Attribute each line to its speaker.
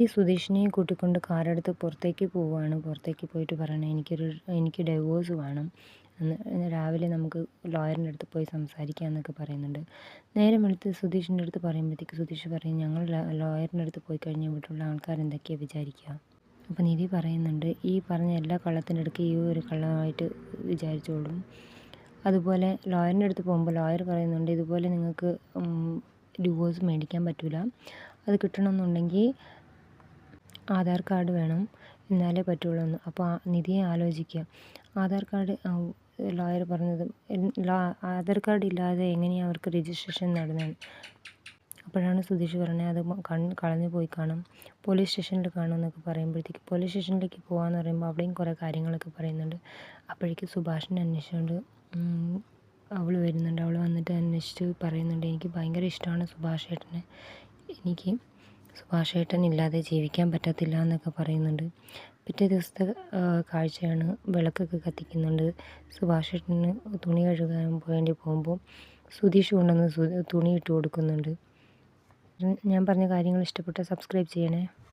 Speaker 1: ഈ സുധീഷിനെയും കൂട്ടിക്കൊണ്ട് കാറെടുത്ത് പുറത്തേക്ക് പോവുകയാണ്. പുറത്തേക്ക് പോയിട്ട് പറയണേ എനിക്ക് ഡൈവോഴ്സ് വേണം എന്ന് രാവിലെ നമുക്ക് ലോയറിൻ്റെ അടുത്ത് പോയി സംസാരിക്കാം എന്നൊക്കെ പറയുന്നുണ്ട്. നേരെ വെളുത്ത് സുധീഷിൻ്റെ അടുത്ത് പറയുമ്പോഴത്തേക്ക് സുധീഷ് പറയും, ഞങ്ങൾ ലോയറിൻ്റെ അടുത്ത് പോയി കഴിഞ്ഞാൽ ഇവിടെയുള്ള ആൾക്കാർ എന്തൊക്കെയാണ് വിചാരിക്കുക. അപ്പോൾ നിധി പറയുന്നുണ്ട്, ഈ പറഞ്ഞ എല്ലാ കള്ളത്തിൻ്റെ ഇടയ്ക്ക് ഈ ഒരു കള്ളമായിട്ട് വിചാരിച്ചോളും. അതുപോലെ ലോയറിൻ്റെ അടുത്ത് പോകുമ്പോൾ ലോയർ പറയുന്നുണ്ട്, ഇതുപോലെ നിങ്ങൾക്ക് ഡിവോഴ്സ് മേടിക്കാൻ പറ്റില്ല, അത് കിട്ടണമെന്നുണ്ടെങ്കിൽ ആധാർ കാർഡ് വേണം, എന്നാലേ പറ്റുള്ളൂ എന്ന്. അപ്പോൾ നിധിയെ ആലോചിക്കുക, ആധാർ കാർഡ് ലോയർ പറഞ്ഞത് ആധാർ കാർഡ് ഇല്ലാതെ എങ്ങനെയാണ് അവർക്ക് രജിസ്ട്രേഷൻ നടന്നത്. അപ്പോഴാണ് സുധീഷ് പറഞ്ഞത് അത് കളഞ്ഞു പോയി കാണും, പോലീസ് സ്റ്റേഷനിൽ കാണും എന്നൊക്കെ പറയുമ്പോഴത്തേക്ക് പോലീസ് സ്റ്റേഷനിലേക്ക് പോകാമെന്ന് പറയുമ്പോൾ അവിടെയും കുറേ കാര്യങ്ങളൊക്കെ പറയുന്നുണ്ട്. അപ്പോഴേക്കും സുഭാഷിനെ അന്വേഷിച്ചുകൊണ്ട് അവൾ വരുന്നുണ്ട്. അവൾ വന്നിട്ട് അന്വേഷിച്ച് പറയുന്നുണ്ട്, എനിക്ക് ഭയങ്കര ഇഷ്ടമാണ് സുഭാഷ് ഏട്ടനെ, എനിക്ക് സുഭാഷ് ഏട്ടൻ ഇല്ലാതെ ജീവിക്കാൻ പറ്റത്തില്ല എന്നൊക്കെ പറയുന്നുണ്ട്. പിറ്റേ ദിവസത്തെ കാഴ്ചയാണ്, വിളക്കൊക്കെ കത്തിക്കുന്നുണ്ട്. സുഭാഷ് ഏട്ടന് തുണി കഴുകാൻ വേണ്ടി പോകുമ്പോൾ സുധീഷ് കൊണ്ടുവന്ന് തുണി ഇട്ട് കൊടുക്കുന്നുണ്ട്. ഞാൻ പറഞ്ഞ കാര്യങ്ങൾ ഇഷ്ടപ്പെട്ടാൽ സബ്സ്ക്രൈബ് ചെയ്യണേ.